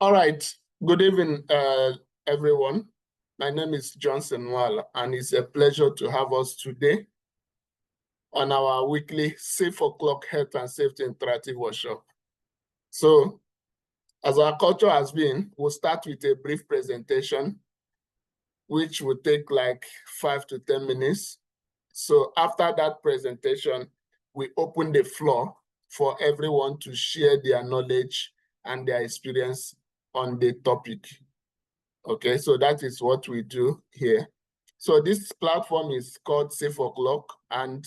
All right. Good evening, everyone. My name is Johnson Wall, and it's a pleasure to have us today on our weekly SafeOClock Health and Safety Interactive Workshop. So, as our culture has been, we'll start with a brief presentation, which will take like 5 to 10 minutes. So after that presentation, we open the floor for everyone to share their knowledge and their experience on the topic. Okay, so that is what we do here. So this platform is called SafeOClock and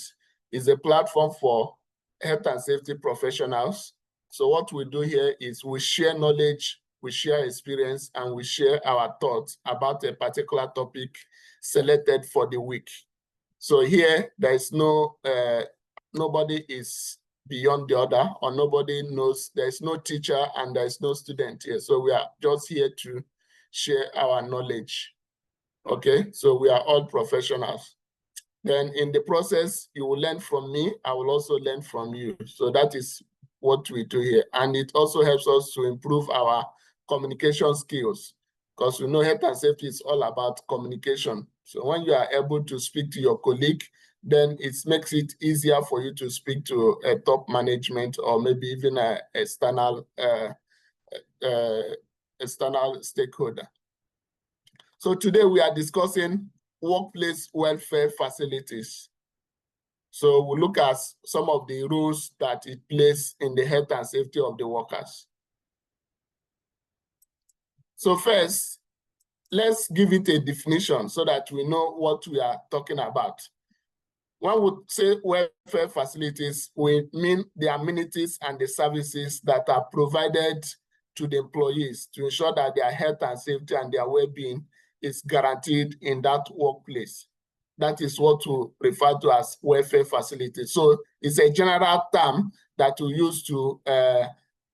is a platform for health and safety professionals. So what we do here is we share knowledge, we share experience, and we share our thoughts about a particular topic selected for the week. So here, there is no, nobody is beyond the other, or nobody knows, there's no teacher and there's no student here. So we are just here to share our knowledge. Okay, so we are all professionals. Then in the process, you will learn from me, I will also learn from you. So that is what we do here. And it also helps us to improve our communication skills, because we know health and safety is all about communication. So when you are able to speak to your colleague, then it makes it easier for you to speak to a top management or maybe even an external stakeholder. So today we are discussing workplace welfare facilities. So we'll look at some of the rules that it plays in the health and safety of the workers. So first, let's give it a definition so that we know what we are talking about. When we say welfare facilities, we mean the amenities and the services that are provided to the employees to ensure that their health and safety and their well-being is guaranteed in that workplace. That is what we refer to as welfare facilities. So it's a general term that we use to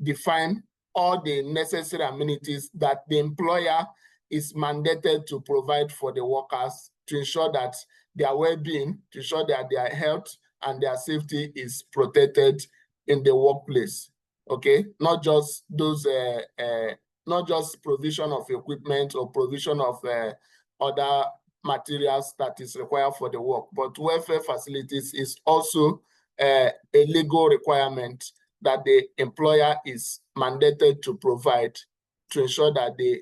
define all the necessary amenities that the employer is mandated to provide for the workers to ensure that their well-being, to ensure that their health and their safety is protected in the workplace. Okay, not just those, not just provision of equipment or provision of other materials that is required for the work, but welfare facilities is also a legal requirement that the employer is mandated to provide to ensure that the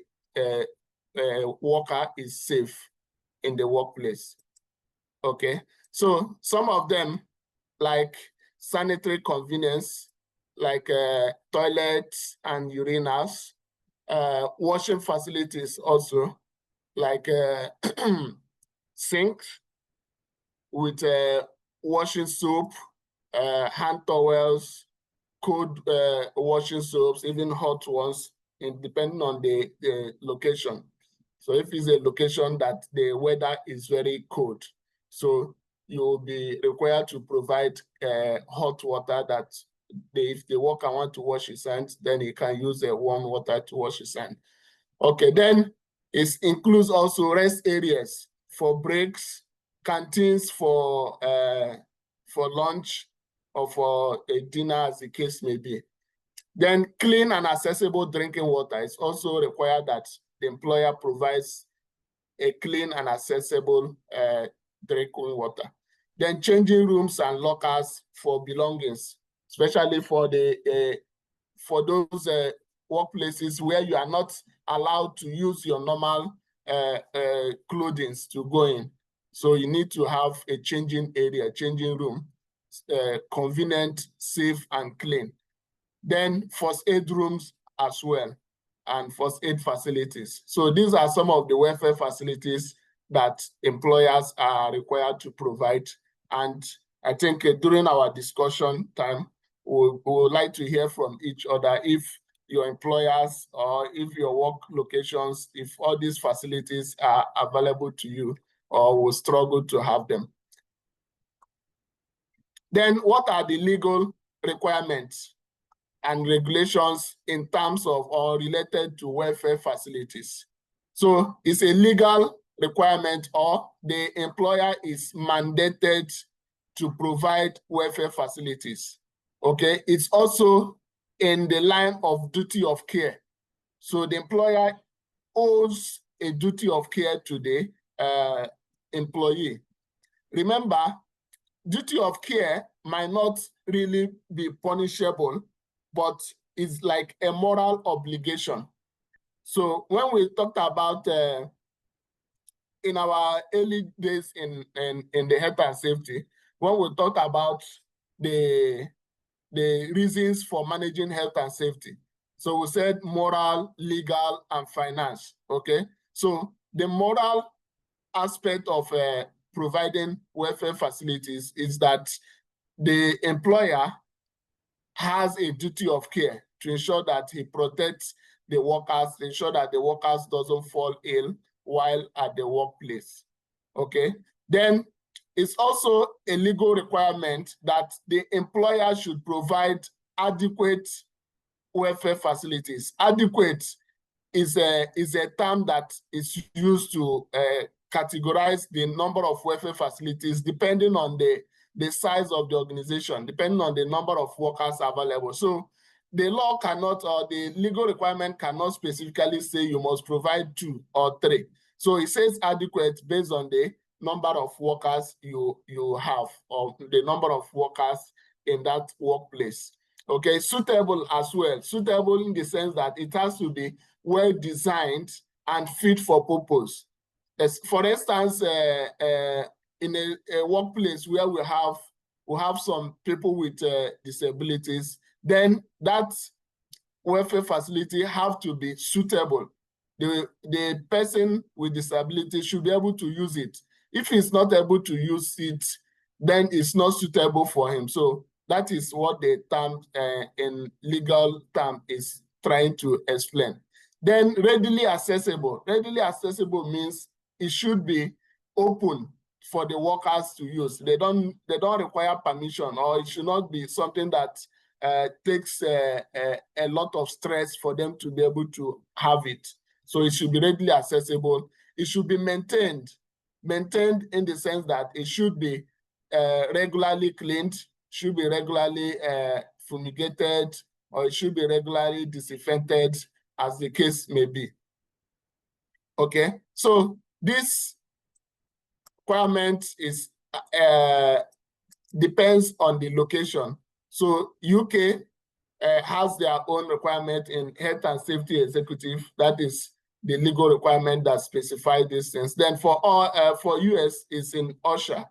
worker is safe in the workplace. Okay, so some of them, like sanitary convenience, like toilets and urinals, washing facilities also, like sinks with washing soap, hand towels, cold washing soaps, even hot ones, depending on the location. So if it's a location that the weather is very cold, so you will be required to provide hot water that if the worker wants to wash his hands, then he can use warm water to wash his hands. Okay, then it includes also rest areas for breaks, canteens for lunch or for a dinner, as the case may be. Then clean and accessible drinking water is also required that the employer provides a clean and accessible drinking water. Then changing rooms and lockers for belongings, especially for the for those workplaces where you are not allowed to use your normal clothing to go in. So you need to have a changing area, changing room, convenient, safe, and clean. Then first aid rooms as well, and first aid facilities. So these are some of the welfare facilities that employers are required to provide. And I think during our discussion time, we would like to hear from each other if your employers or if your work locations, if all these facilities are available to you or will struggle to have them. Then what are the legal requirements and regulations in terms of or related to welfare facilities? So it's a legal requirement, or the employer is mandated to provide welfare facilities. Okay, it's also in the line of duty of care. So the employer owes a duty of care to the employee. Remember, duty of care might not really be punishable, but it's like a moral obligation. So when we talked about in our early days in the health and safety, when we talked about the reasons for managing health and safety. So we said moral, legal, and finance, okay? So the moral aspect of providing welfare facilities is that the employer has a duty of care to ensure that he protects the workers, ensure that the workers doesn't fall ill while at the workplace, okay? Then it's also a legal requirement that the employer should provide adequate welfare facilities. Adequate is a term that is used to categorize the number of welfare facilities depending on the size of the organization, depending on the number of workers available. So the law cannot, or the legal requirement cannot specifically say you must provide 2 or 3. So it says adequate based on the number of workers you have, or the number of workers in that workplace. Okay, suitable as well. Suitable in the sense that it has to be well designed and fit for purpose. As, for instance, in a workplace where we have some people with disabilities, then that welfare facility have to be suitable. The person with disability should be able to use it. If he's not able to use it, then it's not suitable for him. So that is what the term in legal term is trying to explain. Then readily accessible. Readily accessible means it should be open for the workers to use. They don't require permission, or it should not be something that takes a lot of stress for them to be able to have it. So it should be readily accessible. It should be maintained in the sense that it should be regularly cleaned, should be regularly fumigated, or it should be regularly disinfected, as the case may be. Okay, so this requirement is depends on the location. So UK has their own requirement in health and safety executive. That is the legal requirement that specifies these things. Then for US, it's in OSHA.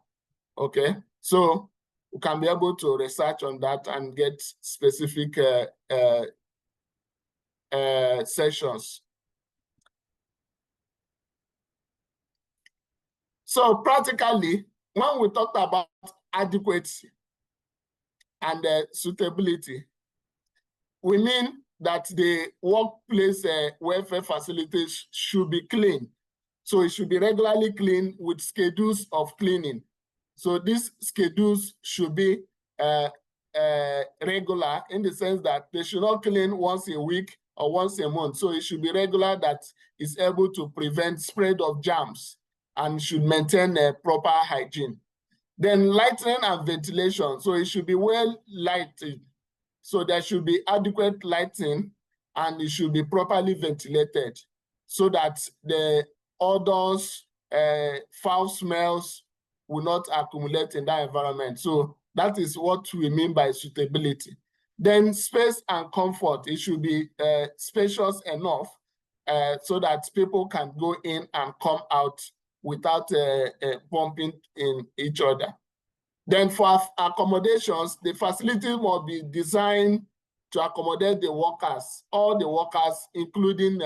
Okay, so we can be able to research on that and get specific sessions. So practically, when we talked about adequacy and suitability, we mean that the workplace welfare facilities should be clean. So it should be regularly cleaned with schedules of cleaning. So these schedules should be regular in the sense that they should not clean once a week or once a month. So it should be regular, that is able to prevent spread of germs and should maintain a proper hygiene. Then lighting and ventilation. So it should be well lighted. So there should be adequate lighting and it should be properly ventilated so that the odors, foul smells will not accumulate in that environment. So that is what we mean by suitability. Then space and comfort. It should be spacious enough so that people can go in and come out without bumping in each other. Then for accommodations, the facility must be designed to accommodate the workers, all the workers, including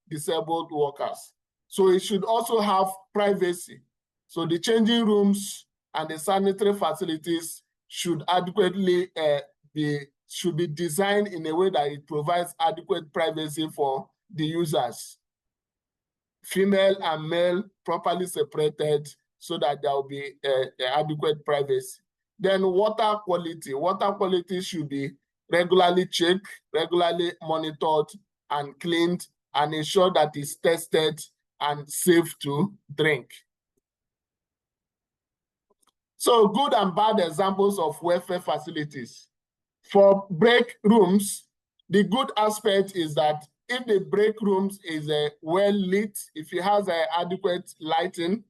disabled workers. So it should also have privacy. So the changing rooms and the sanitary facilities should adequately should be designed in a way that it provides adequate privacy for the users. Female and male properly separated so that there will be adequate privacy. Then water quality. Water quality should be regularly checked, regularly monitored and cleaned, and ensure that it's tested and safe to drink. So good and bad examples of welfare facilities. For break rooms, the good aspect is that if the break rooms is well lit, if it has adequate lighting,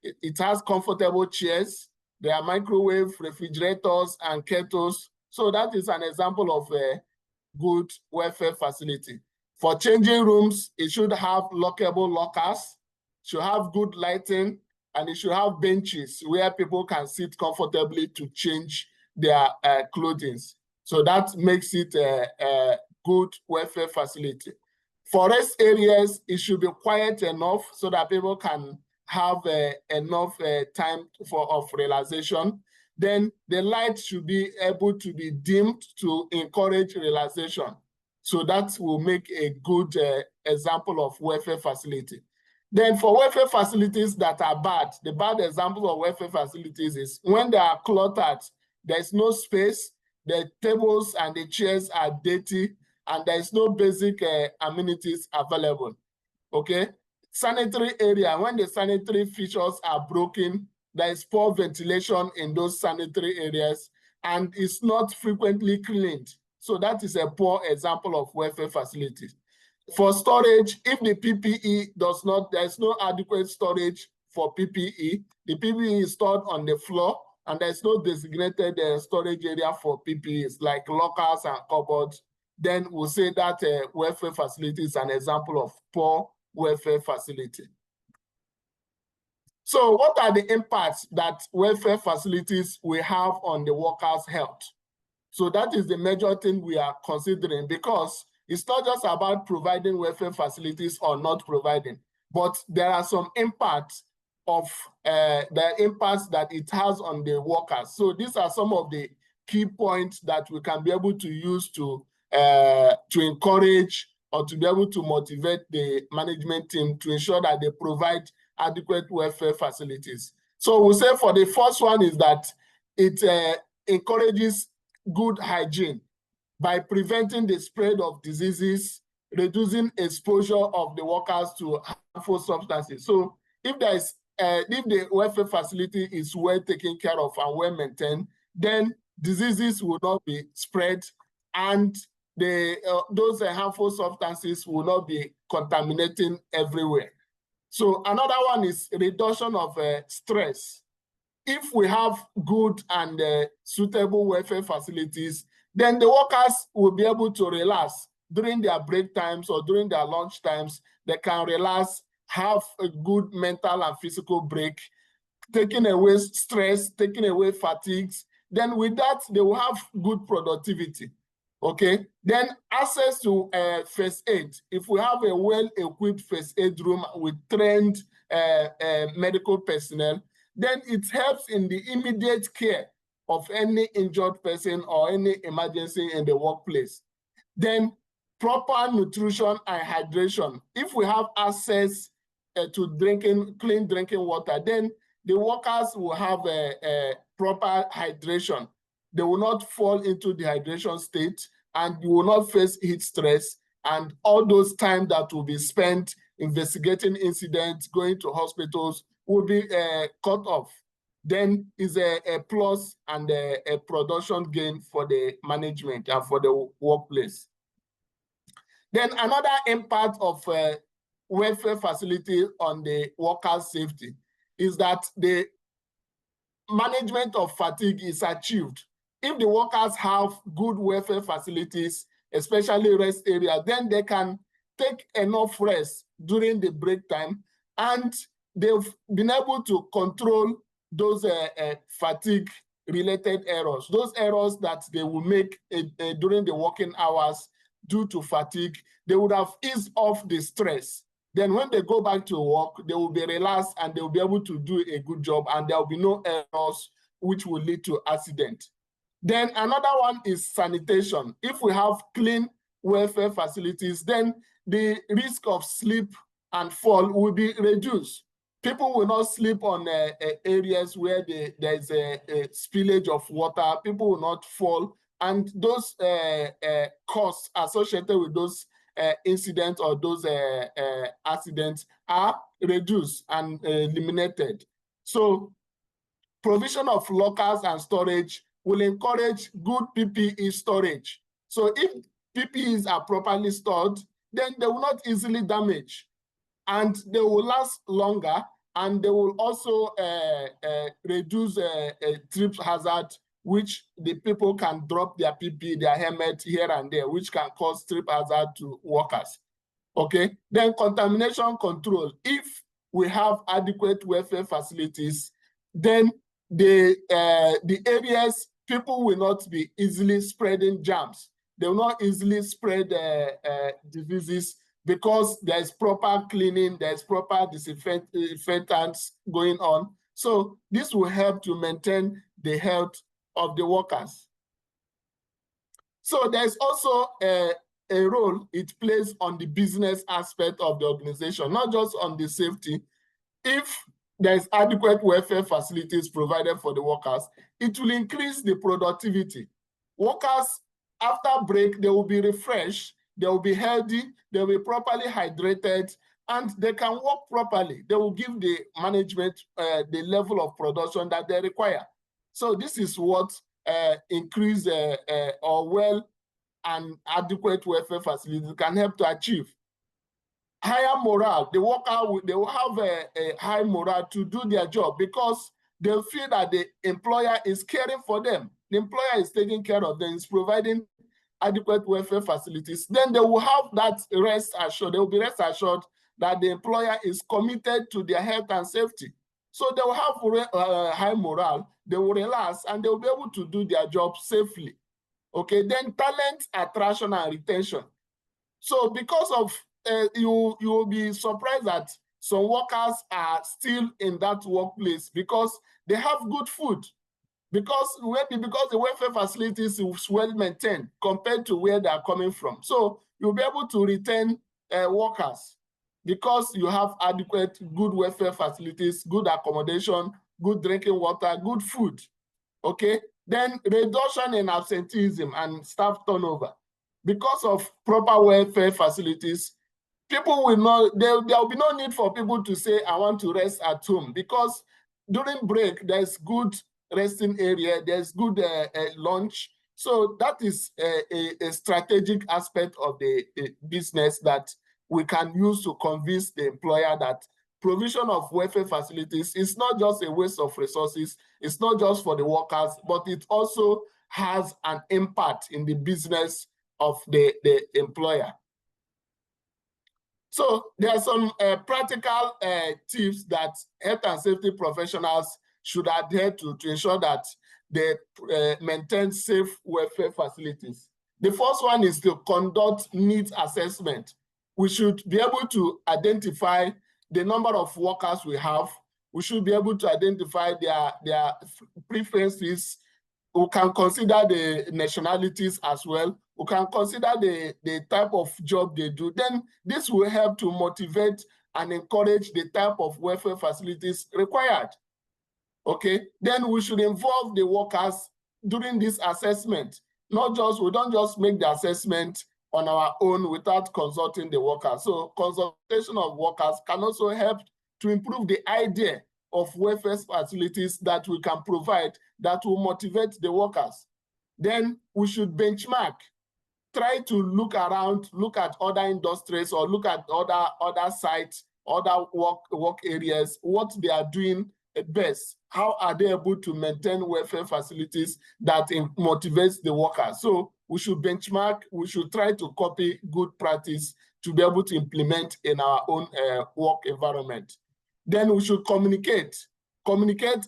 it has comfortable chairs, there are microwave, refrigerators, and kettles. So that is an example of a good welfare facility. For changing rooms, it should have lockable lockers, should have good lighting, and it should have benches where people can sit comfortably to change their clothing. So that makes it a good welfare facility. For rest areas, it should be quiet enough so that people can have enough time of relaxation. Then the light should be able to be dimmed to encourage relaxation. So that will make a good example of welfare facility. Then for welfare facilities that are bad, the bad example of welfare facilities is when they are cluttered, there's no space, the tables and the chairs are dirty, and there's no basic amenities available, okay? Sanitary area, when the sanitary features are broken, there is poor ventilation in those sanitary areas, and it's not frequently cleaned. So that is a poor example of welfare facilities. For storage, if the PPE does not, there's no adequate storage for PPE. The PPE is stored on the floor, and there's no designated storage area for PPEs like lockers and cupboards. Then we'll say that welfare facility is an example of poor welfare facility. So what are the impacts that welfare facilities will have on the workers' health? So that is the major thing we are considering, because it's not just about providing welfare facilities or not providing, but there are some impacts of the impacts that it has on the workers. So these are some of the key points that we can be able to use to encourage or to be able to motivate the management team to ensure that they provide adequate welfare facilities. So we'll say for the first one is that it encourages good hygiene by preventing the spread of diseases, reducing exposure of the workers to harmful substances. So if the welfare facility is well taken care of and well maintained, then diseases will not be spread, and those harmful substances will not be contaminating everywhere. So another one is reduction of stress. If we have good and suitable welfare facilities, then the workers will be able to relax during their break times or during their lunch times. They can relax, have a good mental and physical break, taking away stress, taking away fatigues. Then with that, they will have good productivity. Okay, then access to first aid. If we have a well-equipped first aid room with trained medical personnel, then it helps in the immediate care of any injured person or any emergency in the workplace. Then proper nutrition and hydration. If we have access to clean drinking water, then the workers will have a proper hydration. They will not fall into dehydration state, and you will not face heat stress, and all those time that will be spent investigating incidents, going to hospitals, will be cut off. Then is a plus and a production gain for the management and for the workplace. Then another impact of welfare facility on the workers' safety is that the management of fatigue is achieved. If the workers have good welfare facilities, especially rest areas, then they can take enough rest during the break time, and they've been able to control those fatigue-related errors, those errors that they will make during the working hours due to fatigue. They would have eased off the stress. Then when they go back to work, they will be relaxed and they will be able to do a good job, and there will be no errors which will lead to accident. Then another one is sanitation. If we have clean welfare facilities, then the risk of slip and fall will be reduced. People will not sleep on areas where there's a spillage of water. People will not fall, and those costs associated with those incidents or those accidents are reduced and eliminated. So provision of lockers and storage will encourage good PPE storage. So if PPEs are properly stored, then they will not easily damage, and they will last longer, and they will also reduce trip hazard, which the people can drop their PP, their helmet here and there, which can cause trip hazard to workers. Okay, then contamination control. If we have adequate welfare facilities, then the areas, people will not be easily spreading germs. They will not easily spread diseases, because there's proper cleaning, there's proper disinfectants going on. So this will help to maintain the health of the workers. So there's also a role it plays on the business aspect of the organization, not just on the safety. If there's adequate welfare facilities provided for the workers, it will increase the productivity. Workers, after break, they will be refreshed, they will be healthy, they will be properly hydrated, and they can work properly. They will give the management the level of production that they require. So this is what increase or well and adequate welfare facilities can help to achieve. Higher morale. The worker, they will have a high morale to do their job, because they feel that the employer is caring for them. The employer is taking care of them, is providing adequate welfare facilities. Then they will have that rest assured. They will be rest assured that the employer is committed to their health and safety. So they will have high morale, they will relax, and they will be able to do their job safely. Okay, then talent attraction and retention. So because of, you will be surprised that some workers are still in that workplace because they have good food, because the welfare facilities is well maintained compared to where they are coming from. So you'll be able to retain workers because you have adequate, good welfare facilities, good accommodation, good drinking water, good food. Okay, then reduction in absenteeism and staff turnover. Because of proper welfare facilities, people will not, there will be no need for people to say, I want to rest at home, because during break, there's good resting area, there's good lunch. So that is a strategic aspect of the business that we can use to convince the employer that provision of welfare facilities is not just a waste of resources, it's not just for the workers, but it also has an impact in the business of the employer. So there are some practical tips that health and safety professionals should adhere to ensure that they maintain safe welfare facilities. The first one is to conduct needs assessment. We should be able to identify the number of workers we have. We should be able to identify their preferences. We can consider the nationalities as well. We can consider the type of job they do. Then this will help to motivate and encourage the type of welfare facilities required. Okay, then we should involve the workers during this assessment. We don't just make the assessment on our own without consulting the workers. So consultation of workers can also help to improve the idea of welfare facilities that we can provide that will motivate the workers. Then we should benchmark, try to look around, look at other industries or look at other sites, other work areas, what they are doing best. How are they able to maintain welfare facilities that motivates the workers? So we should benchmark, we should try to copy good practice to be able to implement in our own work environment. Then we should communicate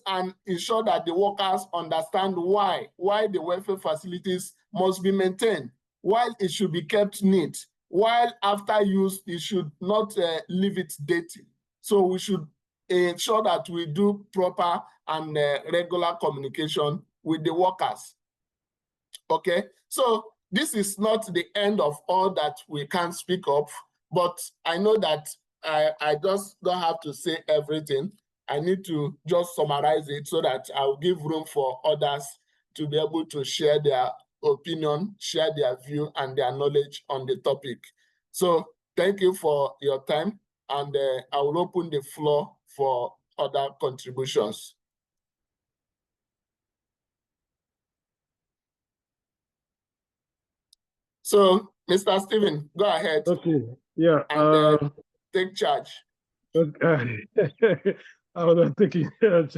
and ensure that the workers understand why the welfare facilities must be maintained, while it should be kept neat, while after use, it should not leave it dirty. So we should ensure that we do proper and regular communication with the workers. Okay, so this is not the end of all that we can speak of, but I know that I just don't have to say everything. I need to just summarize it so that I'll give room for others to be able to share their opinion, share their view and their knowledge on the topic. So thank you for your time, and I will open the floor for other contributions. So Mr. Stephen, go ahead Okay. Yeah. and take charge. Okay. I was not taking charge.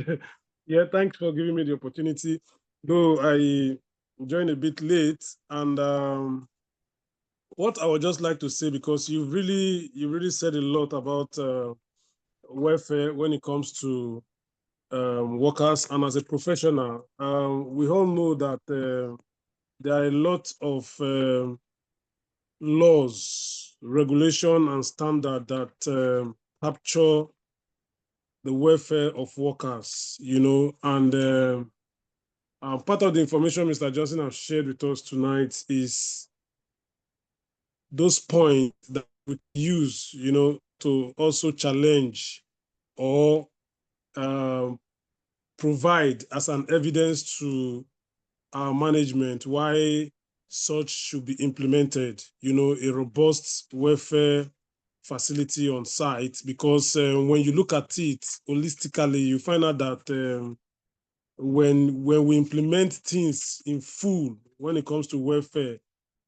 Yeah, thanks for giving me the opportunity. Though I joined a bit late, and what I would just like to say, because you really said a lot about welfare when it comes to workers, and as a professional, we all know that there are a lot of laws, regulation, and standard that capture the welfare of workers, and part of the information Mr. Johnson has shared with us tonight is those points that we use, to also challenge or um, provide as an evidence to our management why such should be implemented, a robust welfare facility on site. Because when you look at it holistically, you find out that when we implement things in full when it comes to welfare,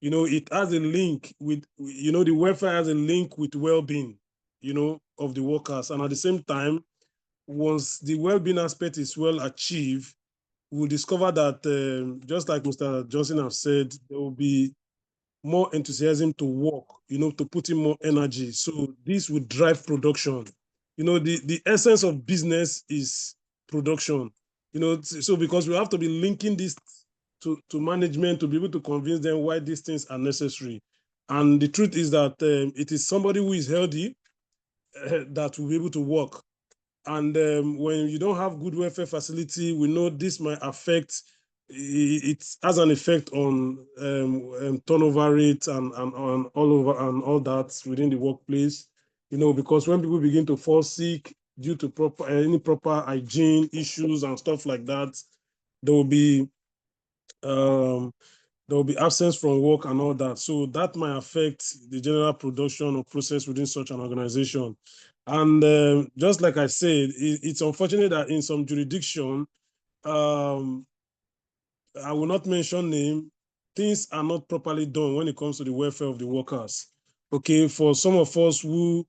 it has a link with, the welfare has a link with well-being, of the workers. And at the same time, once the well-being aspect is well achieved, we'll discover that just like Mr. Johnson has said, there will be more enthusiasm to work, to put in more energy. So this would drive production. The essence of business is production. So because we have to be linking this to management to be able to convince them why these things are necessary. And the truth is that it is somebody who is healthy that will be able to work. And when you don't have good welfare facility, we know this might affect, it has an effect on turnover rate and all over and all that within the workplace, because when people begin to fall sick due to any proper hygiene issues and stuff like that, there will be um, there will be absence from work and all that. So that might affect the general production or process within such an organization. And just like I said, it's unfortunate that in some jurisdiction, um, I will not mention name, things are not properly done when it comes to the welfare of the workers. Okay, for some of us who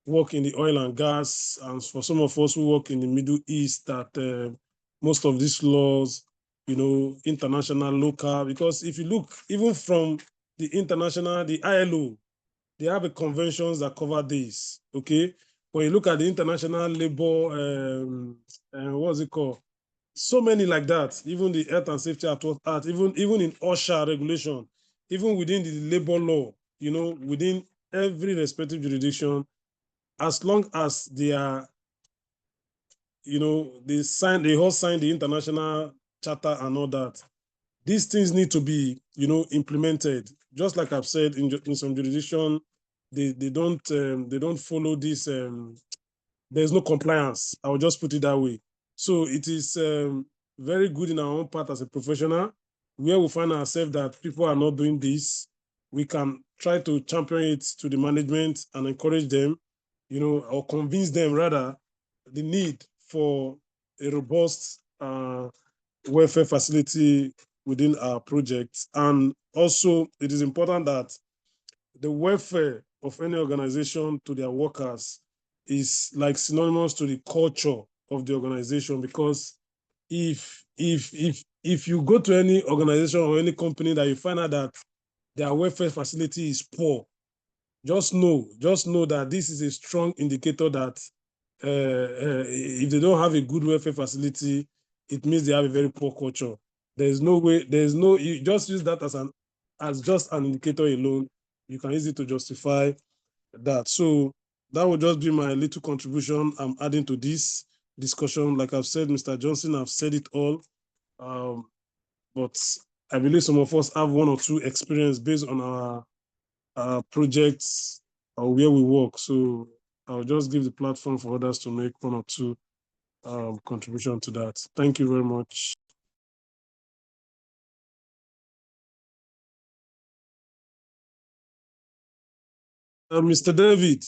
work in the oil and gas, and for some of us who work in the Middle East, that most of these laws, international, local, because if you look, even from the international, the ILO, they have a conventions that cover this, okay? When you look at the international labor, what's it called? So many like that, even the Health and Safety at Work Act, even in OSHA regulation, even within the labor law, within every respective jurisdiction, as long as they are, they all sign the international charter and all that, these things need to be, implemented. Just like I've said, in some jurisdiction, they don't follow this. There's no compliance. I will just put it that way. So it is very good in our own part as a professional, where we find ourselves that people are not doing this. We can try to champion it to the management and encourage them, or convince them rather, the need for a robust welfare facility within our projects. And also, it is important that the welfare of any organization to their workers is like synonymous to the culture of the organization. Because if you go to any organization or any company that you find out that their welfare facility is poor, just know that this is a strong indicator that if they don't have a good welfare facility, it means they have a very poor culture. There's no way, you just use that as just an indicator alone. You can use it to justify that. So that would just be my little contribution I'm adding to this discussion. Like I've said, Mr. Johnson, I've said it all. But I believe some of us have one or two experience based on our projects or where we work. So I'll just give the platform for others to make one or two contribution to that. Thank you very much. Mr. David,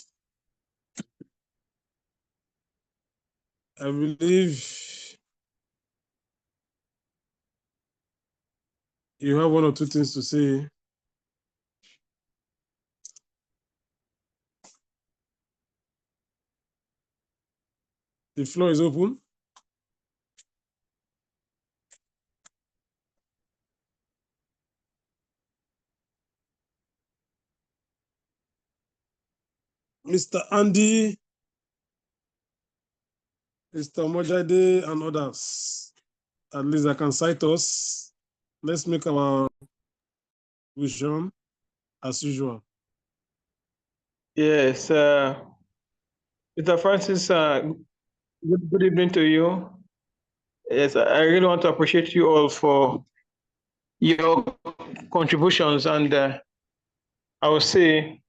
I believe you have one or two things to say. The floor is open. Mr. Andy, Mr. Mojade, and others. At least I can cite us. Let's make our vision as usual. Yes, Mr. Francis, good evening to you. Yes, I really want to appreciate you all for your contributions, and I would say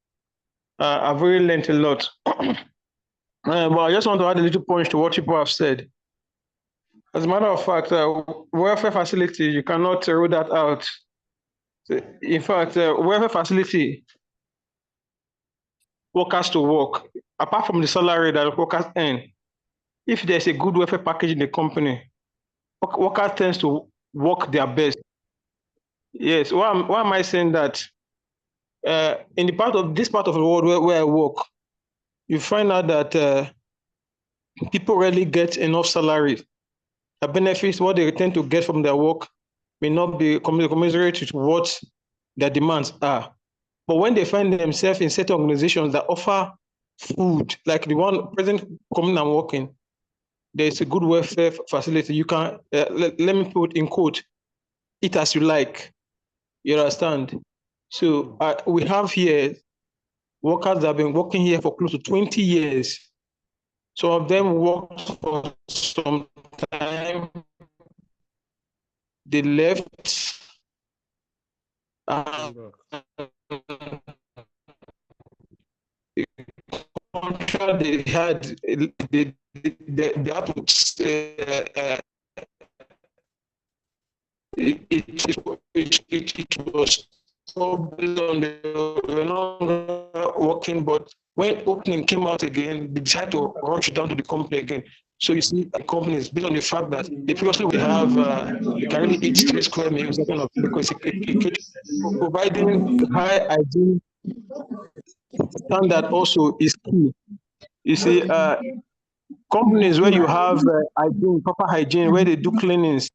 I've really learned a lot. But I just want to add a little point to what people have said. As a matter of fact, welfare facility, you cannot rule that out. In fact, welfare facility, workers to work, apart from the salary that workers earn, if there's a good welfare package in the company, workers tends to work their best. Yes, why am I saying that? In this part of the world where I work, you find out that people rarely get enough salary. The benefits, what they tend to get from their work, may not be commensurate with what their demands are. But when they find themselves in certain organizations that offer food, like the one present company I'm working, there's a good welfare facility. You can, let me put in quote, eat as you like. You understand? So we have here workers that have been working here for close to 20 years. Some of them worked for some time, they left. The contract they had, they had to it was based on the longer working, but when opening came out again, they decided to rush down to the company again. So you see, the company is based on the fact that they previously we have you can really eat 3 square meals, that kind of because providing high hygiene standard also is key. You see, companies where you have hygiene, proper hygiene, where they do cleanings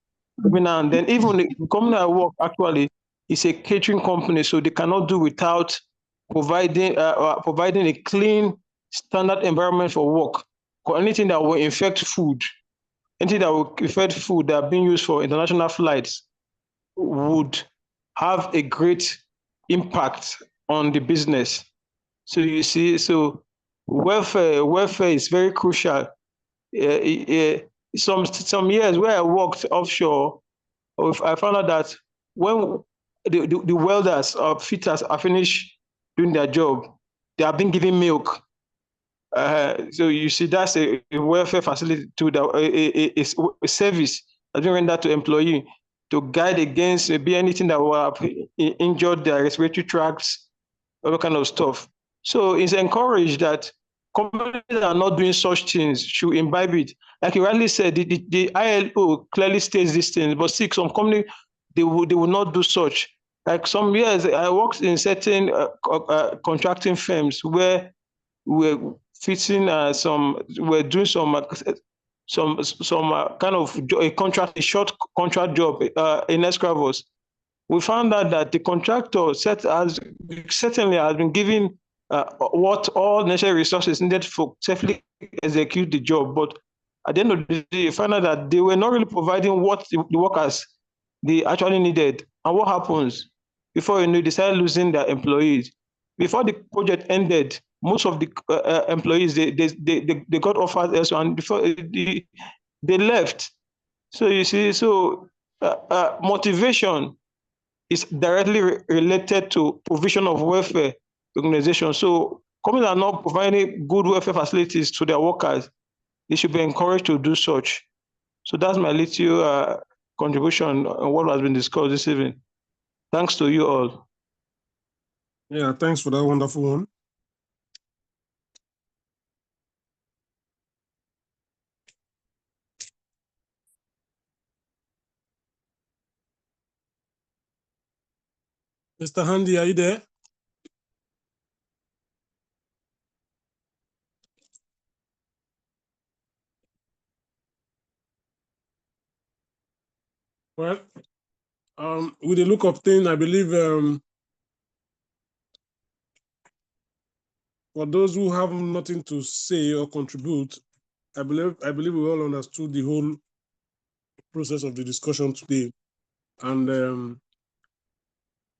every now and then. Even the company I work actually is a catering company, so they cannot do without providing a clean, standard environment for work. Or anything that will infect food, anything that will infect food that are being used for international flights would have a great impact on the business. So you see, so welfare is very crucial. Some years where I worked offshore, I found out that when the welders or fitters are finished doing their job, they are being given milk. So you see, that's a welfare facility to a service that's being rendered to employee to guide against maybe anything that will have injured their respiratory tracts, all kind of stuff. So it's encouraged that companies that are not doing such things should imbibe it. Like you rightly said, the ILO clearly states these things, but see, some companies, they will not do such. Like some years, I worked in certain contracting firms where we're fitting we're doing some kind of a short contract job in Escravos. We found out that the contractor certainly has been given what all necessary resources needed for safely execute the job. But at the end of the day, you find out that they were not really providing what the workers they actually needed. And what happens? Before you know, they started losing their employees. Before the project ended, most of the employees they got offers elsewhere, and before they left. So you see, motivation is directly related to provision of welfare organization. So companies are not providing good welfare facilities to their workers. They should be encouraged to do such. So that's my little contribution on what has been discussed this evening. Thanks to you all. Yeah, thanks for that wonderful one. Mr. Handy, are you there? Well, with the look of things, I believe for those who have nothing to say or contribute, I believe we all understood the whole process of the discussion today. And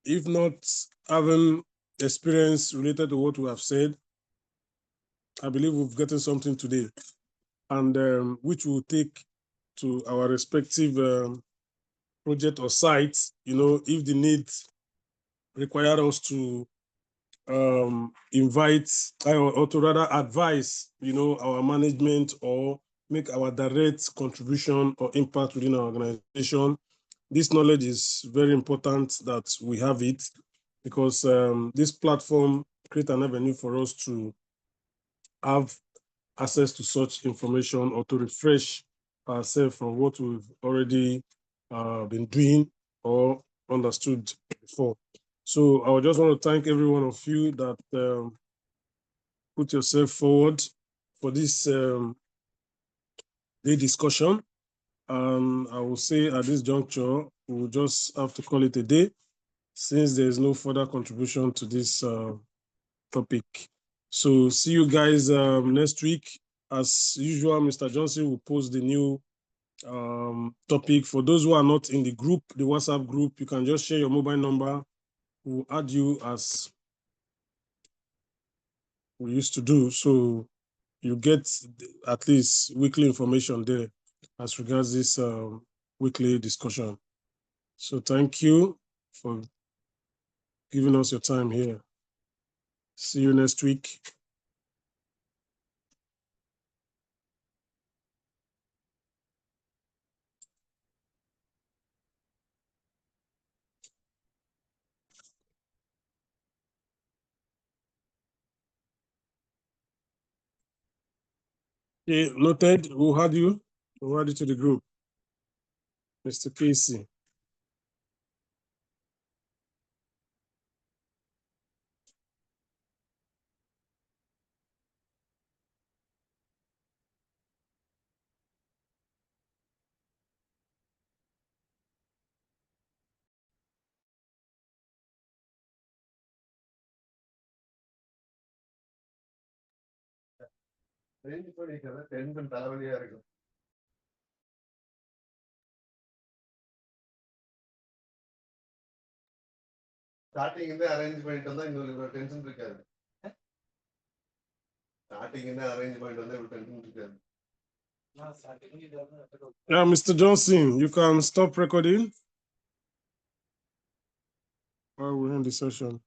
if not having experience related to what we have said, I believe we've gotten something today, and which we'll take to our respective project or sites, if the need require us to invite or to rather advise, our management or make our direct contribution or impact within our organization. This knowledge is very important that we have it, because this platform creates an avenue for us to have access to such information or to refresh ourselves from what we've already been doing or understood before. So I just want to thank every one of you that put yourself forward for this day discussion. And I will say at this juncture, we will just have to call it a day, since there is no further contribution to this topic. So see you guys next week. As usual, Mr. Johnson will post the new topic. For those who are not in the group, the WhatsApp group, you can just share your mobile number. We'll add you as we used to do. So you get at least weekly information there as regards this weekly discussion. So thank you for giving us your time here. See you next week. Okay, noted. Who had you? Who added to the group? Mr. Casey. Starting in the arrangement on the tension required. Starting in the arrangement on the tension required. Yeah, Mr. Johnson, you can stop recording while we end the session.